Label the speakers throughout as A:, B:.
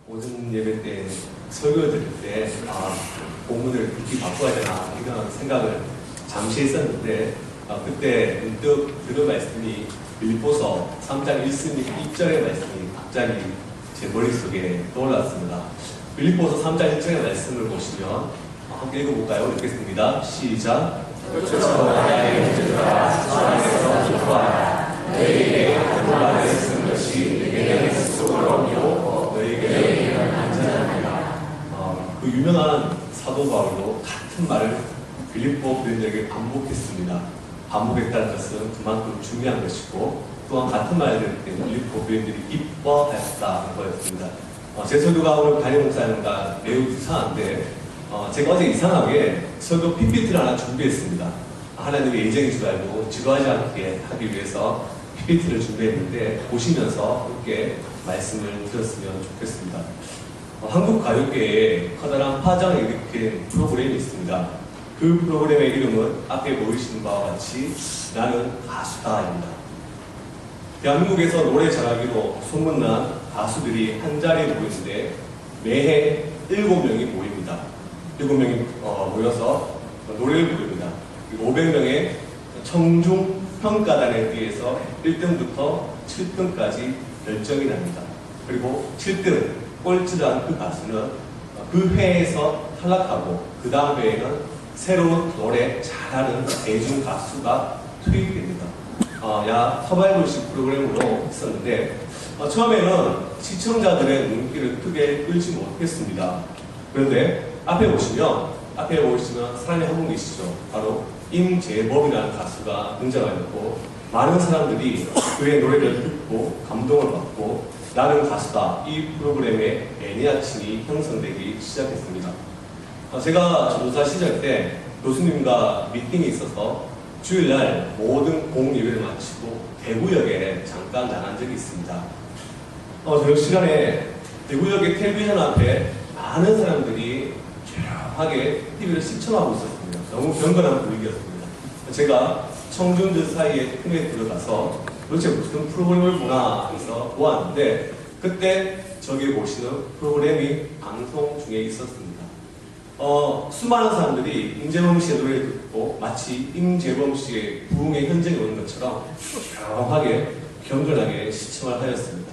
A: 오전 예배 때 설교 드릴 때 본문을 읽기 바꿔야 되나 이런 생각을 잠시 했었는데 그때 문득 들은 말씀이 빌립보서 3장 1절의 말씀이 갑자기 제 머릿속에 떠올랐습니다. 빌립보서 3장 1절의 말씀을 보시면 함께 읽어볼까요? 읽겠습니다. 시작. 나의 문제가 수천에서 조소하라. 너에게 그동안에 쓴 것이 내게는 스스로로 너에게는 안전하니라. 그 유명한 사도 바울도 같은 말을 빌립보 교인들에게 반복했습니다. 반복했다는 것은 그만큼 중요한 것이고 또한 같은 말을 때문에 빌립보 교인들이 기뻐하였다는 거였습니다. 제 설교가 오늘 담임 목사님과 매우 유사한데 제가 어제 이상하게 설교 PPT를 하나 준비했습니다. 하나님의 예정인 줄 알고 지루하지 않게 하기 위해서 PPT를 준비했는데 보시면서 함께 말씀을 들었으면 좋겠습니다. 한국 가요계에 커다란 파장을 일으킨 프로그램이 있습니다. 그 프로그램의 이름은 앞에 보이시는 바와 같이 나는 가수다입니다. 대한민국에서 노래 잘하기로 소문난 가수들이 한자리에 모이는데 매해 7명이 모입니다. 7명이 모여서 노래를 부릅니다. 500명의 청중 평가단에 의해서 1등부터 7등까지 결정이 납니다. 그리고 7등 꼴찌한 그 가수는 그 회에서 탈락하고 그 다음 회에는 새로운 노래 잘하는 대중 가수가 투입됩니다. 서바이벌식 프로그램으로 했었는데 처음에는 시청자들의 눈길을 크게 끌지 못했습니다. 그런데 앞에 보시면 사람이 한 분 계시죠. 바로 임재범이라는 가수가 등장하였고 많은 사람들이 그의 노래를 듣고 감동을 받고 나는 가수다 이 프로그램의 매니아층이 형성되기 시작했습니다. 제가 전도사 시절 때 교수님과 미팅이 있어서 주일날 모든 공예배를 마치고 대구역에 잠깐 나간 적이 있습니다. 저녁 시간에 대구역의 텔레비전 앞에 많은 사람들이 조용하게 TV를 시청하고 있었습니다. 너무 경건한 분위기였습니다. 제가 청중들 사이에 틈에 들어가서 도대체 무슨 프로그램을 보나 해서 보았는데 그때 저기 보시는 프로그램이 방송 중에 있었습니다. 수많은 사람들이 임재범 씨의 노래를 듣고 마치 임재범 씨의 부흥의 현장에 오는 것처럼 조용하게 경건하게 시청을 하였습니다.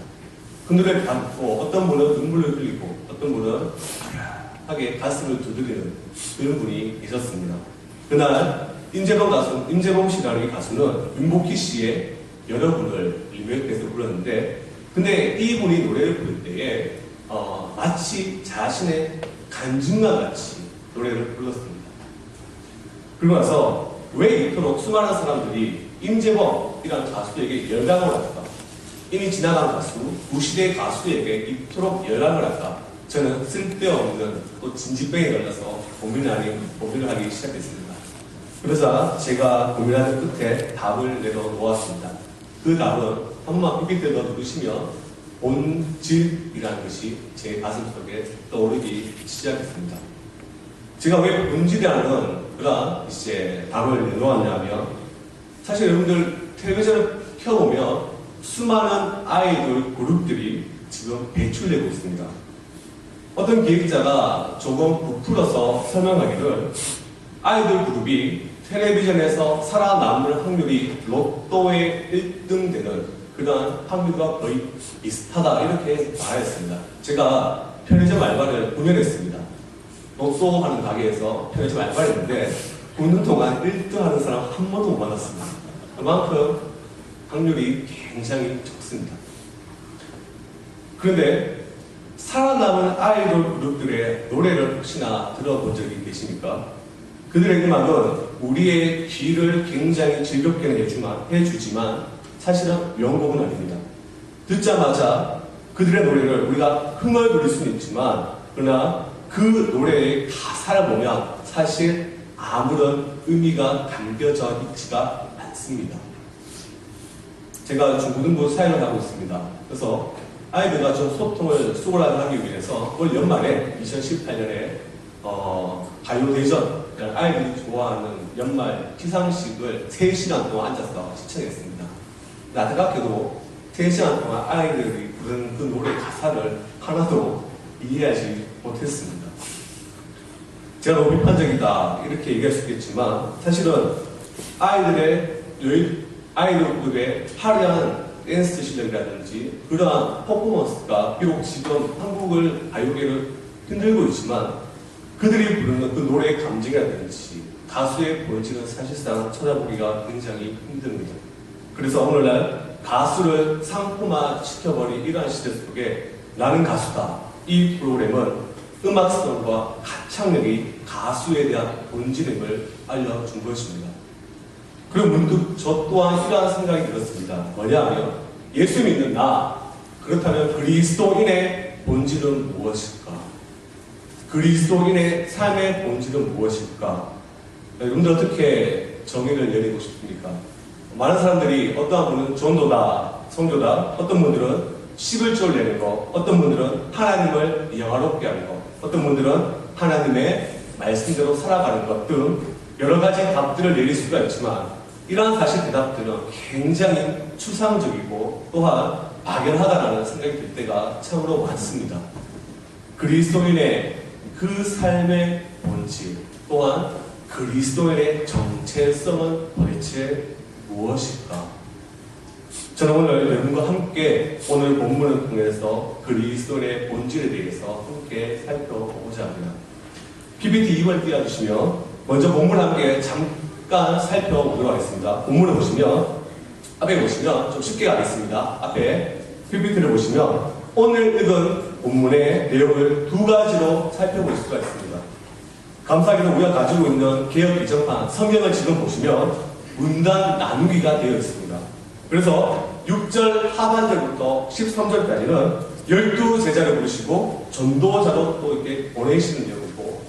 A: 그 노래를 듣고 어떤 분은 눈물을 흘리고 어떤 분은 하게 가슴을 두드리는 그런 분이 있었습니다. 그날 임재범 씨라는 이 가수는 윤복희 씨의 여러분을 리메이크해서 불렀는데 근데 이분이 노래를 부를 때에 마치 자신의 간증과 같이 노래를 불렀습니다. 그러고 나서 왜 이토록 수많은 사람들이 임재범이라는 가수에게 열광을 할까? 이미 지나간 가수, 구시대 가수에게 이토록 열광을 할까? 저는 쓸데없는 또 진지병에 걸려서 고민을 하기 시작했습니다. 그래서 제가 고민하는 끝에 답을 내려놓았습니다. 그 답은 한 번만 PPT를 누르시면 본질이라는 것이 제 가슴 속에 떠오르기 시작했습니다. 제가 왜 본질이라는 그런 답을 내놓았냐면 사실 여러분들 텔레비전을 켜보면 수많은 아이돌 그룹들이 지금 배출되고 있습니다. 어떤 기획자가 조금 부풀어서 설명하기를 아이돌 그룹이 텔레비전에서 살아남을 확률이 로또의 1등 되는 그런 확률과 거의 비슷하다 이렇게 말했습니다. 제가 편의점 알바를 9년 했습니다. 로또 하는 가게에서 편의점 알바를 했는데 9년 동안 1등 하는 사람 한 번도 못 만났습니다. 그만큼 확률이 굉장히 적습니다. 그런데 살아남은 아이돌 그룹들의 노래를 혹시나 들어본 적이 계십니까? 그들의 음악은 우리의 귀를 굉장히 즐겁게 해주지만 사실은 명곡은 아닙니다. 듣자마자 그들의 노래를 우리가 흥얼거릴 수는 있지만 그러나 그 노래의 가사를 보면 사실 아무런 의미가 담겨져 있지가 않습니다. 제가 중고등부 사역을 하고 있습니다. 그래서 아이들과 좀 소통을 수월하게 하기 위해서 올 연말에 2018년에 가요대전 아이들이 좋아하는 연말 시상식을 3시간 동안 앉아서 시청했습니다. 안타깝게도 3시간 동안 아이들이 부른 그 노래 가사를 하나도 이해하지 못했습니다. 제가 너무 비판적이다 이렇게 얘기할 수 있겠지만 사실은 아이돌급의 화려한 댄스 실력이라든지 그러한 퍼포먼스가 비록 지금 한국을 가요계를 흔들고 있지만 그들이 부르는 그 노래의 감정이라든지 가수의 본질은 사실상 찾아보기가 굉장히 힘듭니다. 그래서 오늘날 가수를 상품화 시켜버린 이러한 시대 속에 나는 가수다. 이 프로그램은 음악성과 가창력이 가수에 대한 본질임을 알려준 것입니다. 그리고 문득 저 또한 이러한 생각이 들었습니다. 뭐냐면 예수 믿는 나, 그렇다면 그리스도인의 본질은 무엇일까? 그리스도인의 삶의 본질은 무엇일까? 여러분들 어떻게 정의를 내리고 싶습니까? 많은 사람들이 어떠한 분은 전도다, 성교다, 어떤 분들은 11조를 내는 거, 어떤 분들은 하나님을 영화롭게 하는 거, 어떤 분들은 하나님의 말씀대로 살아가는 것 등 여러 가지 답들을 내릴 수가 있지만 이러한 사실 대답들은 굉장히 추상적이고 또한 막연하다라는 생각이 들 때가 참으로 많습니다. 그리스도인의 그 삶의 본질 또한 그리스도인의 정체성은 도대체 무엇일까? 저는 오늘 여러분과 함께 오늘 본문을 통해서 그리스도인의 본질에 대해서 함께 살펴보고자 합니다. PPT 2번 띄워주시면 먼저 본문을 함께 잠깐 살펴보도록 하겠습니다. 본문을 보시면 앞에 보시면 좀 쉽게 가겠습니다. 앞에 PPT를 보시면 오늘 읽은 본문의 내용을 두 가지로 살펴볼 수가 있습니다. 감사하게도 우리가 가지고 있는 개역 개정판 성경을 지금 보시면 문단 나누기가 되어 있습니다. 그래서 6절 하반절부터 13절까지는 12제자를 부르시고 전도자로 또 이렇게 보내시는 내용이고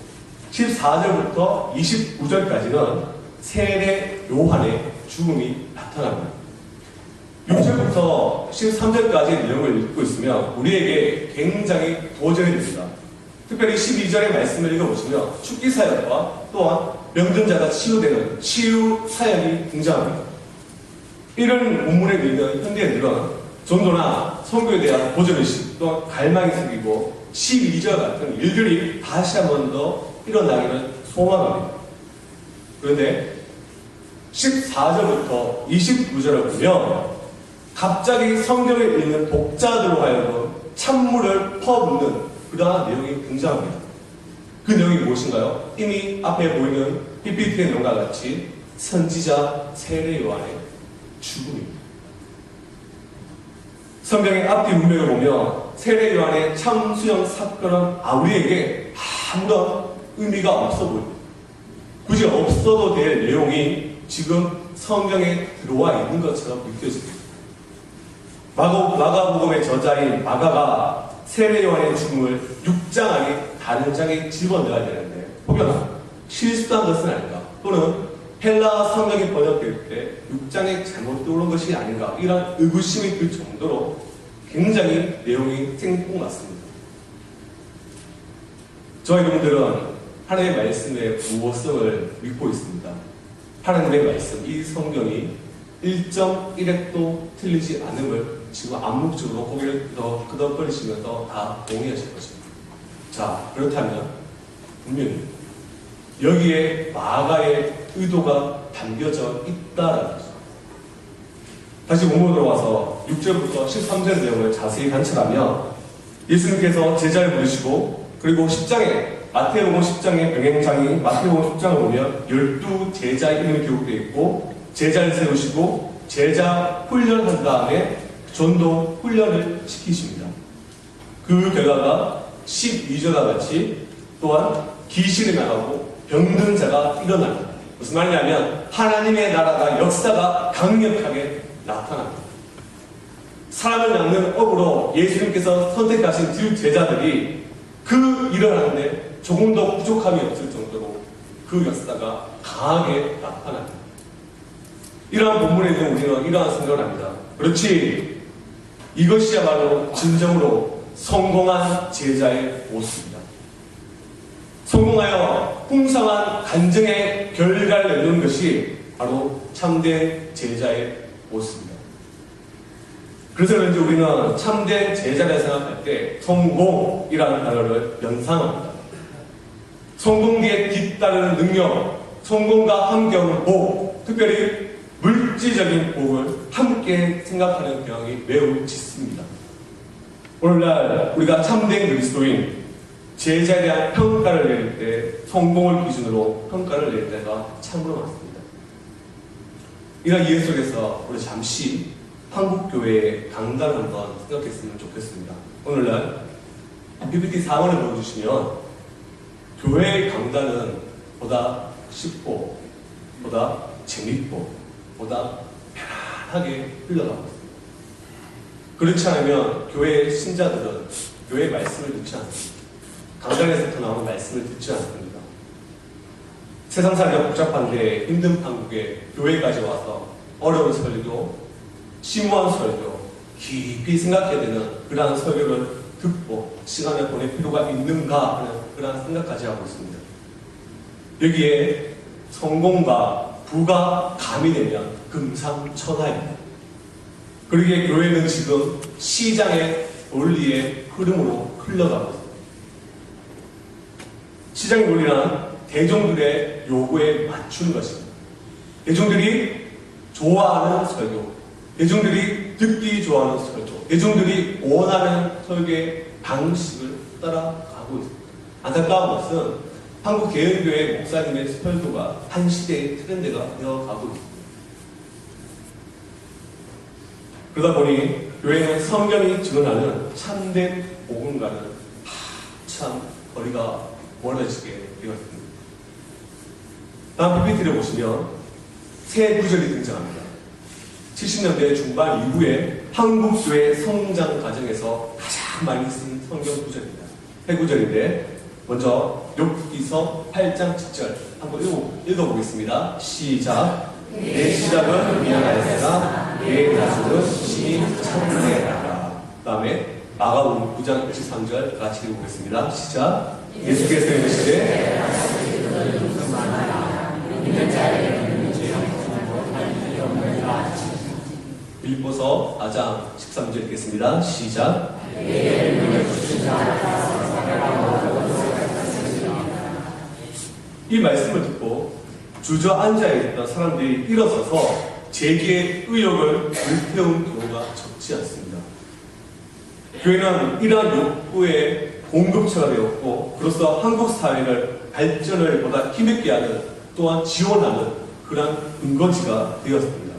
A: 14절부터 29절까지는 세례 요한의 죽음이 나타납니다. 6절부터 13절까지의 내용을 읽고 있으면 우리에게 굉장히 도전이 됩니다. 특별히 12절의 말씀을 읽어보시면 축기 사역과 또한 병든 자가 치유되는 치유 사역이 등장합니다. 이런 본문에 있는 현대인들은 전도나 선교에 대한 도전의식 또한 갈망이 생기고 12절 같은 일들이 다시 한 번 더 일어나기를 소망합니다. 그런데 14절부터 29절을 보면 갑자기 성경을 읽는 독자들로 하여금 찬물을 퍼붓는 그러한 내용이 등장합니다. 그 내용이 무엇인가요? 이미 앞에 보이는 PPT의 내용과 같이 선지자 세례 요한의 죽음입니다. 성경의 앞뒤 문맥을 보면 세례 요한의 참수형 사건은 우리에게 아무런 의미가 없어 보입니다. 굳이 없어도 될 내용이 지금 성경에 들어와 있는 것처럼 느껴집니다. 마가복음의 저자인 마가가 세례 요한의 죽음을 6장 안에 다른 장에 집어넣어야 되는데 혹여나 실수한 것은 아닌가 또는 헬라 성경이 번역될 때 6장에 잘못 들어온 것이 아닌가 이런 의구심이 들 정도로 굉장히 내용이 생뚱맞습니다. 저희 분들은 하나님의 말씀에 무엇을 믿고 있습니다. 하나님의 말씀, 이 성경이 1.1핵도 틀리지 않음을 지금 암묵적으로 고개를 더 끄덕거리시면서 다 동의하실 것입니다. 자, 그렇다면 분명히 여기에 마가의 의도가 담겨져 있다라는 거죠. 다시 본문으로 와서 6절부터 13절 내용을 자세히 관찰하면 예수님께서 제자를 부르시고 그리고 10장에 마태복음 10장의 병행장이 마태복음 10장을 보면 12제자의 이름이 기록되어 있고 제자를 세우시고 제자 훈련한 다음에 전도 훈련을 시키십니다. 그 결과가 12절과 같이 또한 귀신이 나가고 병든 자가 일어납니다. 무슨 말이냐면 하나님의 나라가 역사가 강력하게 나타납니다. 사람을 낚는 업으로 예수님께서 선택하신 두 제자들이 그 일을 하는데 조금 더 부족함이 없을 정도로 그 역사가 강하게 나타납니다. 이러한 본문에 있는 우리는 이러한 생각을 합니다. 그렇지, 이것이야말로 진정으로 성공한 제자의 모습입니다. 성공하여 풍성한 간증의 결과를 내는 것이 바로 참된 제자의 모습입니다. 그래서 그런지 우리는 참된 제자를 생각할 때 성공이라는 단어를 연상합니다. 성공 뒤에 뒤따르는 능력, 성공과 함께 오는 복, 특별히 물질적인 복을 함께 생각하는 경향이 매우 짙습니다. 오늘날 우리가 참된 그리스도인, 제자에 대한 평가를 내릴 때 성공을 기준으로 평가를 낼 때가 참으로 많습니다. 이런 이해 속에서 우리 잠시 한국교회의 강단을 한번 생각했으면 좋겠습니다. 오늘날 PPT 4원을 보여주시면 교회의 강단은 보다 쉽고 보다 재밌고 보다 편안하게 흘러가고 있습니다. 그렇지 않으면 교회의 신자들은 교회의 말씀을 듣지 않습니다. 강단에서부터 나오는 말씀을 듣지 않습니다. 세상살이가 복잡한데 힘든 한국에 교회까지 와서 어려운 설교, 심오한 설교, 깊이 생각해야 되는 그러한 설교를 듣고 시간을 보낼 필요가 있는가 하는 그러한 생각까지 하고 있습니다. 여기에 성공과 부가 가미되면 금상첨화입니다. 그러기에 교회는 지금 시장의 논리의 흐름으로 흘러가고 있습니다. 시장의 논리란 대중들의 요구에 맞추는 것입니다. 대중들이 좋아하는 설교, 대중들이 듣기 좋아하는 설교, 대중들이 원하는 설교의 방식을 따라가고 있습니다. 안타까운 것은 한국 개헌교회 목사님의 설교가 한 시대의 트렌드가 되어가고 있습니다. 그러다 보니 교회는 성경이 증언하는 참된 복음과는 한참 거리가 멀어지게 되었습니다. 다음 PPT를 보시면 새 구절이 등장합니다. 70년대 중반 이후에 한국교회 성장 과정에서 가장 많이 쓰인 성경 구절입니다. 새 구절인데 먼저 욥기서 8장 7절 한번 읽어보겠습니다. 시작. 내 시작은 미안하였으나 내 나중은 심히 찬송해라. 그 다음에 마가복음 9장 23절 같이 읽어보겠습니다. 시작. 예수께서 이르시되 빌립보서 4장 13절 읽겠습니다. 시작. 이 말씀을 듣고 주저앉아 있던 사람들이 일어서서 제기의 의욕을 불태운 경우가 적지 않습니다. 교회는 이러한 욕구의 공급처가 되었고 그로써 한국 사회를 발전을 보다 힘있게 하는 또한 지원하는 그러한 근거지가 되었습니다.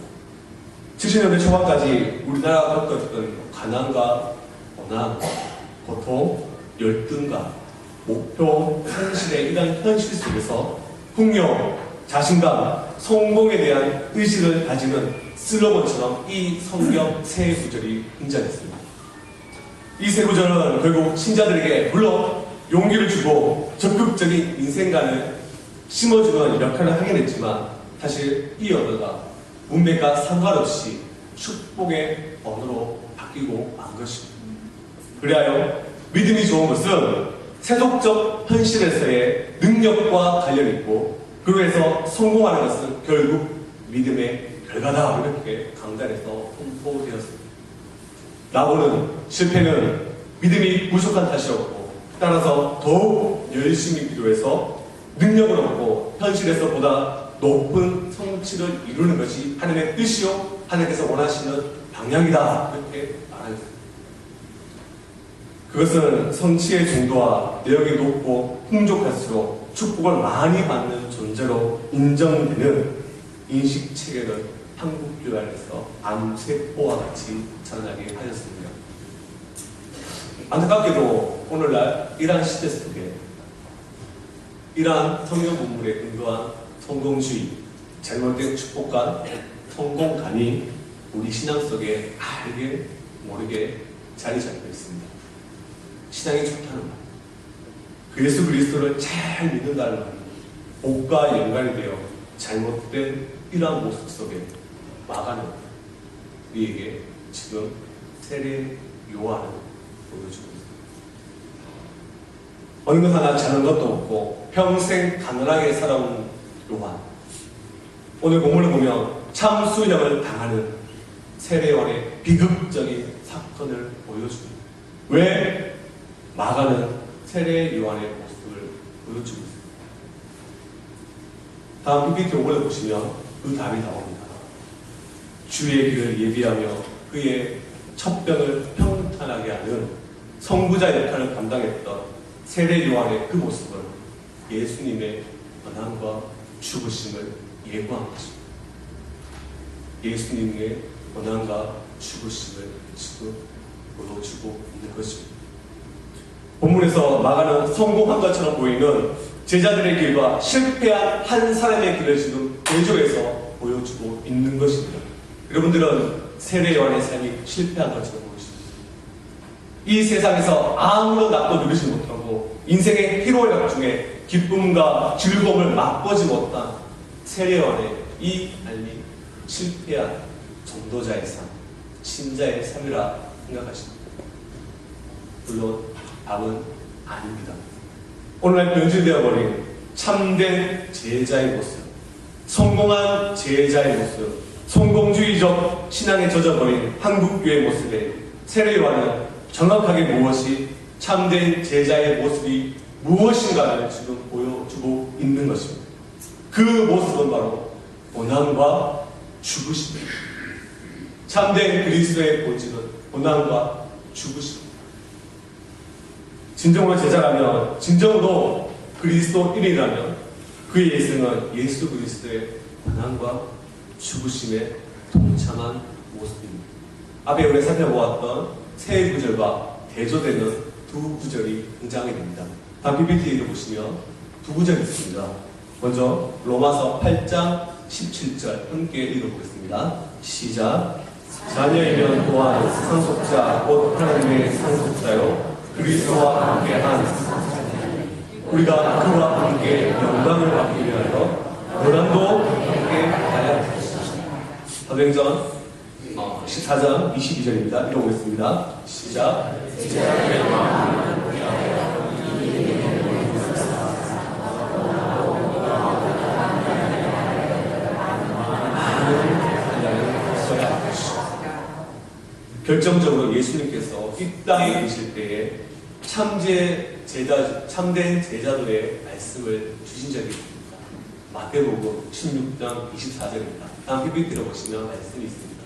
A: 70년대 초반까지 우리나라가 겪었던 가난과 고난, 고통, 열등감, 목표, 현실의 이러한 현실 속에서 풍요, 자신감, 성공에 대한 의식을 가지는 슬로건처럼 이 성경 새 구절이 등장했습니다. 이 새 구절은 결국 신자들에게 물론 용기를 주고 적극적인 인생관을 심어주는 역할을 하긴 했지만 사실 이 언어가 문맥과 상관없이 축복의 언어로 바뀌고 만 것입니다. 그리하여 믿음이 좋은 것은 세속적 현실에서의 능력과 관련이 있고 그로 해서 성공하는 것은 결국 믿음의 결과다. 이렇게 강단에서 선포되었습니다. 나보는 실패는 믿음이 부족한 탓이었고 따라서 더욱 열심히 기도해서 능력을 얻고 현실에서 보다 높은 성취를 이루는 것이 하나님의 뜻이요 하나님께서 원하시는 방향이다. 이렇게 말하였습니다. 그것은 성취의 정도와 내역이 높고 풍족할수록 축복을 많이 받는 존재로 인정되는 인식체계를 한국교회 안에서 암세포와 같이 자라나게 하였습니다. 안타깝게도 오늘날 이러한 시대 속에 이러한 성경 본문에 근거한 성공주의, 잘못된 축복관, 성공관이 우리 신앙 속에 알게 모르게 자리 잡혀 있습니다. 신앙이 좋다는 말, 그 예수 그리스도를 잘 믿는다는 말, 복과 연관이 되어 잘못된 이러한 모습 속에 막아는 우리에게 지금 세례 요한을 보여주고 있습니다. 어느 것 하나 잘한 것도 없고 평생 가난하게 살아온 요한, 오늘 본문을 보면 참수령을 당하는 세례 요한의 비극적인 사건을 보여줍니다. 왜 마가는 세례 요한의 모습을 보여주고 있습니다. 다음 PPT 올려보시면 그 답이 나옵니다. 주의 길을 예비하며 그의 첩병을 평탄하게 하는 성부자 역할을 감당했던 세례 요한의 그 모습은 예수님의 고난과 죽으심을 예고한 것입니다. 예수님의 고난과 죽으심을 지금 보여주고 있는 것입니다. 본문에서 마가는 성공한 것처럼 보이는 제자들의 길과 실패한 한 사람의 길을 지금 대조해서 보여주고 있는 것입니다. 여러분들은 세례 요한의 삶이 실패한 것처럼 보이십니다. 이 세상에서 아무런 낙도 누리지 못하고 인생의 희로애락 중에 기쁨과 즐거움을 맛보지 못한 세례 요한의 이 삶이 실패한 전도자의 삶, 신자의 삶이라 생각하십니다. 물론 답은 아닙니다. 오늘날 변질되어버린 참된 제자의 모습, 성공한 제자의 모습, 성공주의적 신앙에 젖어버린 한국교회의 모습에 세례 요한은 정확하게 무엇이 참된 제자의 모습이 무엇인가를 지금 보여주고 있는 것입니다. 그 모습은 바로 고난과 죽으심입니다. 참된 그리스도의 본질은 고난과 죽으심입니다. 진정으로 제자라면, 진정으로 그리스도인이라면 그의 예승은 예수 그리스도의 고난과 죽으심에 동참한 모습입니다. 앞에 우리 살펴보았던 세 구절과 대조되는 두 구절이 등장하게 됩니다. 다음 PPT를 보시면 두 구절이 있습니다. 먼저 로마서 8장 17절 함께 읽어보겠습니다. 시작. 자녀이면 또한 상속자 곧 하나님의 상속자요 그리스도와 함께한 우리가 그와 함께 영광을 받기 위하여 고난도 함께 받아야 하겠습니다. 사도행전 14장 22절입니다. 읽어보겠습니다. 시작. 결정적으로 예수님께서 이 땅에 계실 때에 참된 제자들의 말씀을 주신 적이 있습니다. 마태복음 16장 24절입니다. 다음 PPT로 보시면 말씀이 있습니다.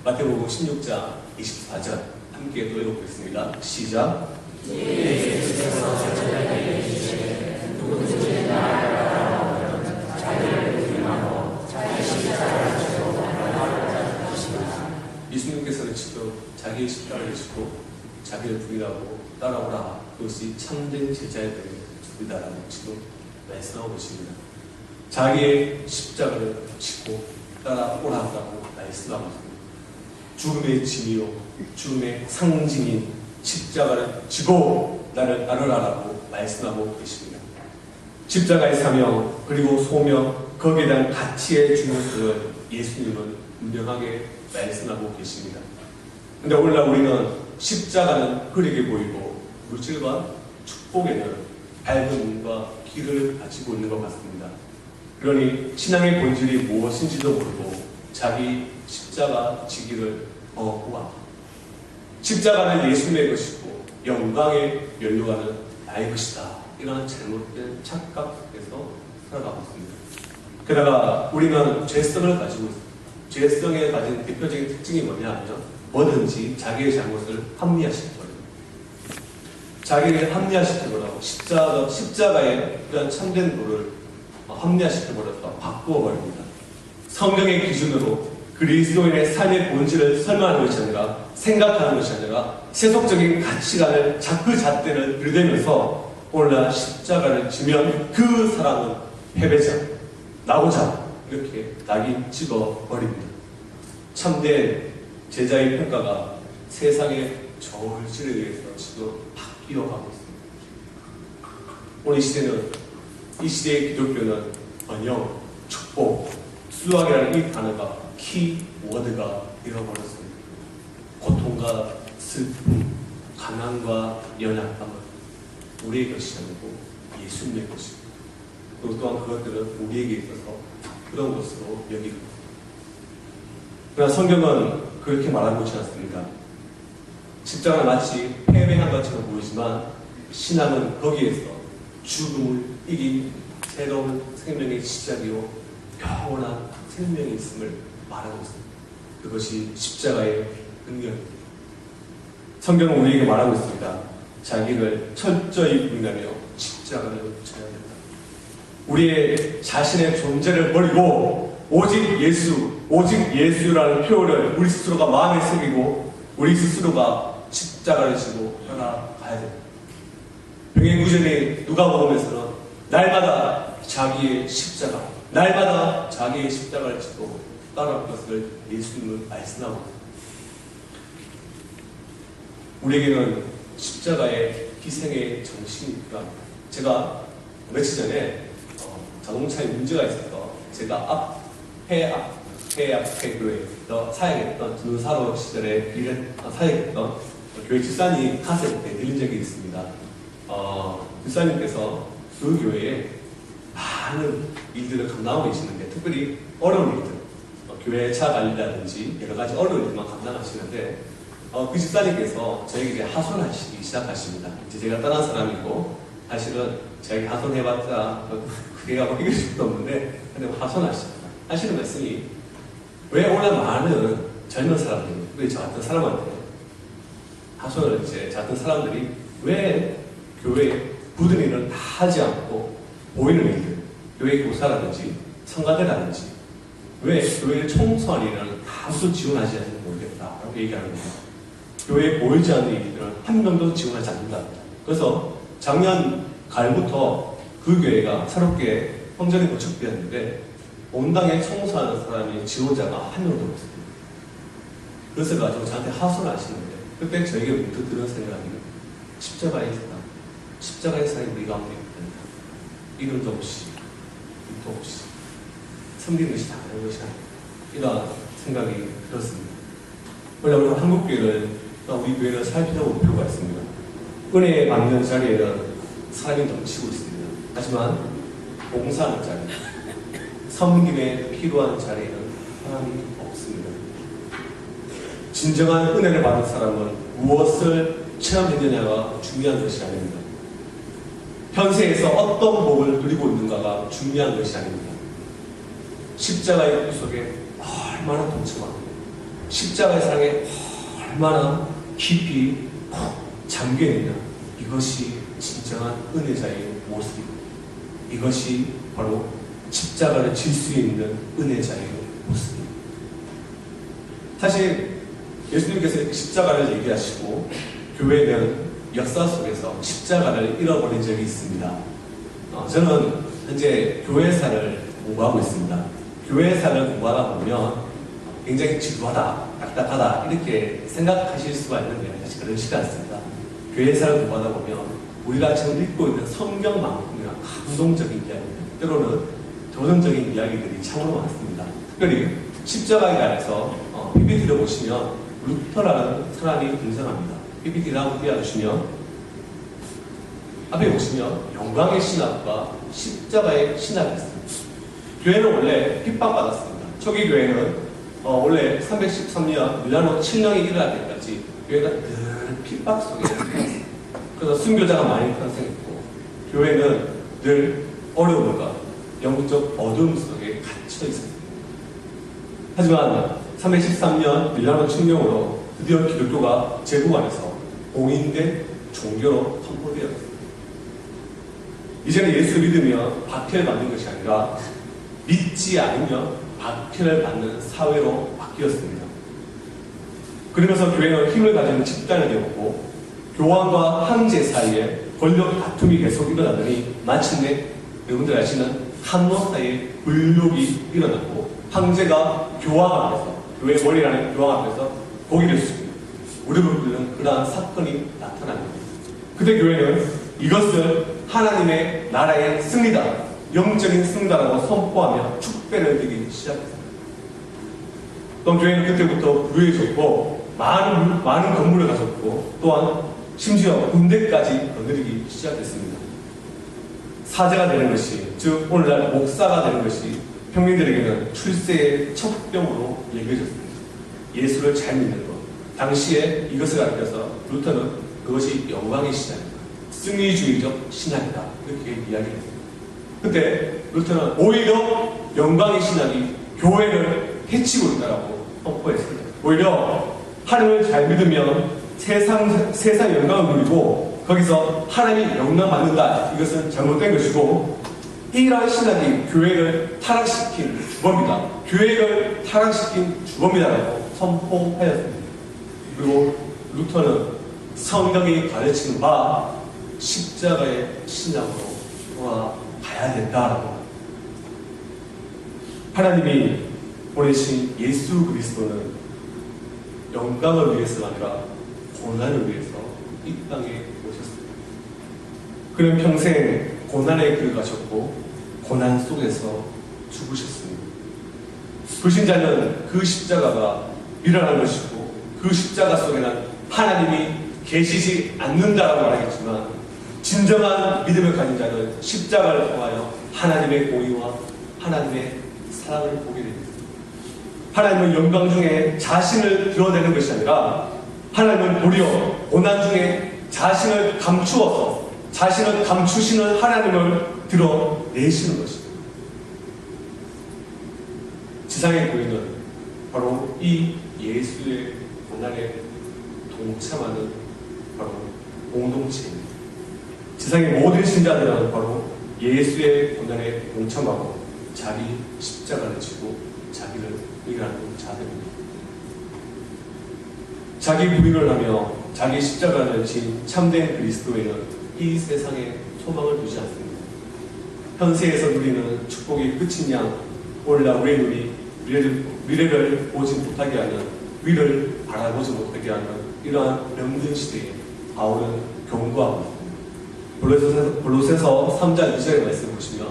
A: 마태복음 16장 24절 함께 또 읽어보겠습니다. 시작. 예수님께서는 지금 자기의 십자가를 지고 자기를 부인하고 따라오라. 그것이 참된 제자의 길이다라고 지금 말씀하고 계십니다. 자기의 십자가를 지고 따라오라고 말씀하고 있습니다. 죽음의 짐이요 죽음의 상징인 십자가를 지고 나를 따르라라고 말씀하고 계십니다. 십자가의 사명 그리고 소명 거기에 대한 가치의 중요성을 예수님은 분명하게 말씀하고 계십니다. 그런데 오늘날 우리는 십자가는 흐리게 보이고 물질과 축복에는 밝은 눈과 길을 가지고 있는 것 같습니다. 그러니 신앙의 본질이 무엇인지도 모르고 자기 십자가 지기를 구합니다. 십자가는 예수님의 것이고 영광의 연료가는 나의 것이다. 이런 잘못된 착각 속에서 살아가고 있습니다. 게다가 우리는 죄성을 가지고 있습니다. 죄성에 가진 대표적인 특징이 뭐냐면 뭐든지 자기의 잘못을 합리화시켜버려요. 자기를 합리화시켜버리고 십자가의 그런 참된 도를 합리화시켜버렸다. 바꾸어버립니다. 성경의 기준으로 그리스도인의 삶의 본질을 설명하는 것이 아니라 생각하는 것이 아니라 세속적인 가치관을 그 잣대를 들이대면서 오늘날 십자가를 지면 그 사람은 패배자, 나오자 이렇게 낙인 찍어버립니다. 참된 제자의 평가가 세상의 저울질에 의해서 지금 바뀌어가고 있습니다. 오늘 이 시대의 기독교는 번영, 축복, 수학이라는 이 단어가 키워드가 되어버렸습니다. 고통과 슬픔, 가난과 연약함은 우리의 것이 아니고 예수님의 것입니다. 그리고 또한 그것들은 우리에게 있어서 그런 것으로 여기고. 그러나 성경은 그렇게 말하고 있지 않습니다. 십자가는 마치 패배한 것처럼 보이지만 신앙은 거기에서 죽음을 이긴 새로운 생명의 시작이요 영원한 생명이 있음을 말하고 있습니다. 그것이 십자가의 능력입니다. 성경은 우리에게 말하고 있습니다. 자기를 철저히 부인하며 십자가를 져야 된다. 우리의 자신의 존재를 버리고 오직 예수라는 표현을 우리 스스로가 마음에 새기고 우리 스스로가 십자가를 지고 떠나가야 됩니다. 병행구절의 누가복음에서는 날마다 자기의 십자가를 지고 따라올 것을 예수님은 말씀하고 있습니다. 우리에게는 십자가의 희생의 정신이 필요합니다. 제가 며칠 전에 자동차에 문제가 있어서 제가 폐교회에서 사역했던 전도사로 시절에 사역했던 교회 집사님 카세트에 들린 적이 있습니다. 집사님께서 그 교회에 많은 일들을 감당하고 계시는데 특별히 어려운 일들, 교회 차 관리라든지 여러 가지 어려운 일만 감당하시는데 그 집사님께서 저에게 하소연하시기 시작하십니다. 이제 제가 떠난 사람이고 사실은 저에게 하소연해봤자 크게 하고 이길 수도 없는데 근데 하소연하십니다. 하시는 말씀이 왜 오늘 많은 젊은 사람들이 우리 저 같은 사람한테 하소연을 저 같은 사람들이 왜 교회에 굳은 일을 다 하지 않고 보이는 일들, 교회 교사라든지 성가대라든지 왜 교회를 청소하는 일을 아무도 지원하지 않는지 모르겠다라고 얘기하는 거예요. 교회에 보이지 않는 일들은 한 명도 지원하지 않는다. 그래서 작년 가을부터 그 교회가 새롭게 성전이 건축되었는데 온당에 청소하는 사람이 지원자가 한 명도 없습니다. 그래서 가지고 저한테 하소를 하시는데 그때 저에게 문득 들은 생각이 십자가의 사랑이 우리 가운데 있다. 이름도 없이 뜻도 없이 섬기는 것이 다른 것이 아니다. 이런 생각이 들었습니다. 원래 우리 한국교회를 우리 교회를 살피려고 필요가 있습니다. 은혜 받는 자리에는 사람이 넘치고 있습니다. 하지만 봉사하는 자리, 섬김에 필요한 자리에는 사람이 없습니다. 진정한 은혜를 받은 사람은 무엇을 체험했느냐가 중요한 것이 아닙니다. 현세에서 어떤 복을 누리고 있는가가 중요한 것이 아닙니다. 십자가의 구속에 얼마나 동참하고 십자가의 사랑에 얼마나 깊이 잠겨있느냐, 이것이 진정한 은혜자의 모습입니다. 이것이 바로 십자가를 질 수 있는 은혜자의 모습입니다. 사실 예수님께서 십자가를 얘기하시고 교회는 역사 속에서 십자가를 잃어버린 적이 있습니다. 저는 현재 교회사를 공부하고 있습니다. 교회사를 공부하다 보면 굉장히 지루하다, 딱딱하다 이렇게 생각하실 수가 있는데 사실 그렇지 않습니다. 교회사를 공부하다 보면 우리가 지금 읽고 있는 성경만큼이나 감동적인 이야기들, 때로는 도전적인 이야기들이 참으로 많습니다. 특별히 십자가에 관해서 PPT를 보시면 루터라는 사람이 등장합니다. PPT를 한번 띄워주시면 앞에 보시면 영광의 신학과 십자가의 신학이 있습니다. 교회는 원래 핍박받았습니다. 초기 교회는 원래 313년 밀라노 칠령이 일어날 때까지 교회가 늘 핍박 속에 살았습니다. 그래서 순교자가 많이 탄생했고 교회는 늘 어려움과 영적 어둠 속에 갇혀 있었습니다. 하지만 313년 밀라노 칠령으로 드디어 기독교가 제국 안에서 공인된 종교로 선포되었습니다. 이제는 예수 믿으면 박해를 받는 것이 아니라 믿지 않으면 박해를 받는 사회로 바뀌었습니다. 그러면서 교회는 힘을 가지는 집단이 되었고 교황과 황제 사이에 권력 다툼이 계속 일어나더니 마침내 여러분들 아시는 한노 사이에 불욕이 일어났고 황제가 교황 앞에서, 교회 머리라는 교황 앞에서 고기를 숙이고 무릎을 꿇는 그러한 사건이 나타납니다. 그때 교회는 이것을 하나님의 나라의 승리다, 영적인 승리다라고 선포하며 축배를 드리기 시작했습니다. 또 교회는 그때부터 부유해졌고 많은 건물을 가졌고 또한 심지어 군대까지 건드리기 시작했습니다. 사제가 되는 것이, 즉 오늘날 목사가 되는 것이 평민들에게는 출세의 첫 병으로 여겨졌습니다. 예수를 잘 믿는 것, 당시에 이것을 가르쳐서 루터는 그것이 영광의 신앙이다, 승리주의적 신앙이다, 이렇게 이야기했습니다. 그때 루터는 오히려 영광의 신앙이 교회를 해치고 있다라고 선포했습니다. 오히려 하나님을 잘 믿으면 세상 영광을 누리고 거기서 하나님이 영광 받는다, 이것은 잘못된 것이고, 이러한 신학이 교회를 타락시킨 주범이다, 교회를 타락시킨 주범이다라고 선포하였습니다. 그리고 루터는 성경이 가르치는 바 십자가의 신앙으로 돌아가야 된다라고. 하나님이 보내신 예수 그리스도는 영광을 위해서가 아니라 고난을 위해서 이 땅에 오셨습니다. 그는 평생 고난의 길을 가셨고 고난 속에서 죽으셨습니다. 불신자는 그 십자가가 일어난 것이고 그 십자가 속에는 하나님이 계시지 않는다라고 말하겠지만, 진정한 믿음을 가진 자는 십자가를 통하여 하나님의 공의와 하나님의 사랑을 보게 됩니다. 하나님은 영광 중에 자신을 드러내는 것이 아니라 하나님은 도리어 고난 중에 자신을 감추어서 자신을 감추시는 하나님을 드러내시는 것입니다. 지상의 교회는 바로 이 예수의 고난에 동참하는 바로 공동체입니다. 지상의 모든 신자들은 바로 예수의 고난에 동참하고 자기 십자가를 지고 자기를 부인하는 자들입니다. 자기 부인을 하며 자기 십자가를 진 참된 그리스도에는 이 세상에 소망을 두지 않습니다. 현세에서 누리는 축복이 끝인 양 오늘날 우리의 눈이 미래를 보지 못하게 하는, 위를 바라보지 못하게 하는 이러한 병든 시대에 바울은 경고하고 있습니다. 골로새서 3장 2절의 말씀을 보시면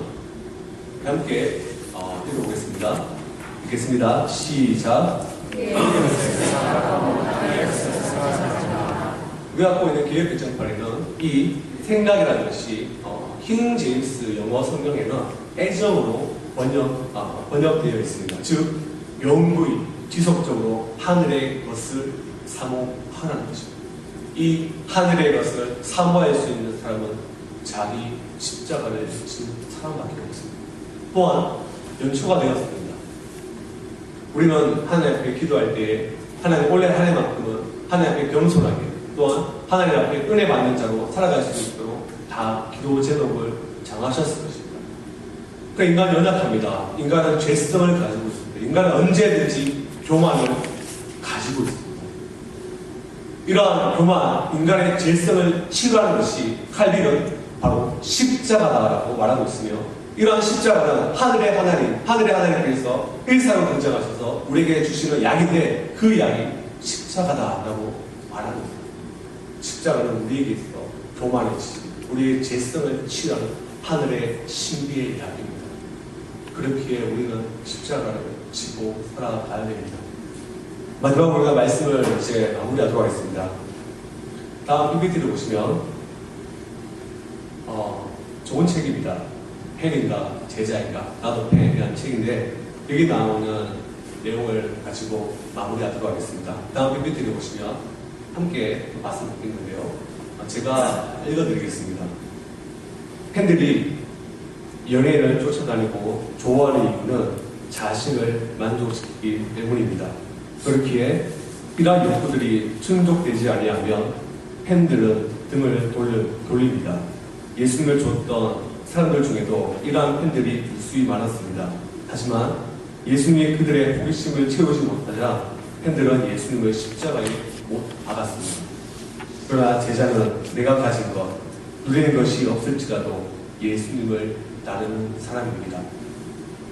A: 함께 읽어보겠습니다. 읽겠습니다. 시작. 우리가 갖고 있는 기획개정판에는 이 생각이라는 것이 킹 제임스 영어 성경에는 애정으로 번역되어 있습니다. 즉 영구히 지속적으로 하늘의 것을 사모하라는 것입니다. 이 하늘의 것을 사모할 수 있는 사람은 자기 십자가를 진 사람밖에 없습니다. 또한 연초가 되었습니다. 우리는 하나님 앞에 기도할 때 하나님 원래 한 해만큼은 하나님 앞에 겸손하게, 또한 하나님 앞에 은혜 받는 자로 살아갈 수 있도록 다 기도 제목을 정하셨을 것입니다. 그 인간은 연약합니다. 인간은 죄성을 가지고 있습니다. 인간은 언제든지 교만을 가지고 있습니다. 이러한 교만, 인간의 죄성을 치유하는 것이 칼빈은 바로 십자가다라고 말하고 있으며, 이러한 십자가는 하늘의 하나님께서 일사로 등장하셔서 우리에게 주시는 약인데 그 약이 십자가다라고 말하고 있습니다. 십자가는 우리에게 있어 교만의 치, 우리의 죄성을 치유하는 하늘의 신비의 약입니다. 그렇기에 우리는 십자가를 지고 살아가야 됩니다. 마지막으로 우리가 말씀을 이제 마무리하도록 하겠습니다. 다음 PPT를 보시면 좋은 책입니다. 팬인가 제자인가 나도 팬이라는 책인데 여기 나오는 내용을 가지고 마무리하도록 하겠습니다. 다음 PPT를 보시면 함께 말씀을 드리는데요. 제가 읽어드리겠습니다. 팬들이 연예인을 쫓아다니고 좋아하는 이유는 자신을 만족시키기 때문입니다. 그렇기에 이러한 욕구들이 충족되지 아니하면 팬들은 등을 돌립니다. 예수님을 줬던 사람들 중에도 이러한 팬들이 무수히 많았습니다. 하지만 예수님이 그들의 호기심을 채우지 못하자 팬들은 예수님을 십자가에 못 박았습니다. 그러나 제자는 내가 가진 것, 누리는 것이 없을지라도 예수님을 따르는 사람입니다.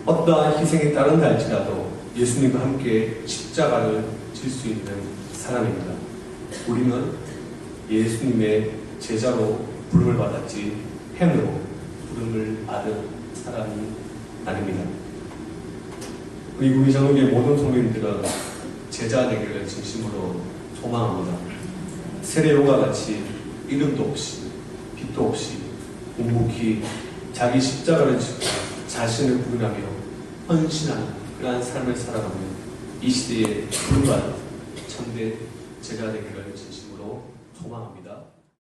A: 어떠한 희생이 따른다 할지라도 예수님과 함께 십자가를 질 수 있는 사람입니다. 우리는 예수님의 제자로 부름을 받았지 팬으로 부름을 받은 사람이 아닙니다. 우리 구미장로교의 모든 성도님들은 제자 되기를 진심으로 소망합니다. 세례요가 같이 이름도 없이 빛도 없이 묵묵히 자기 십자가를 지고 자신을 부인하며 헌신하는 그러한 삶을 살아가며 이 시대에 부름받은 참된 제자 되기를 진심으로 소망합니다.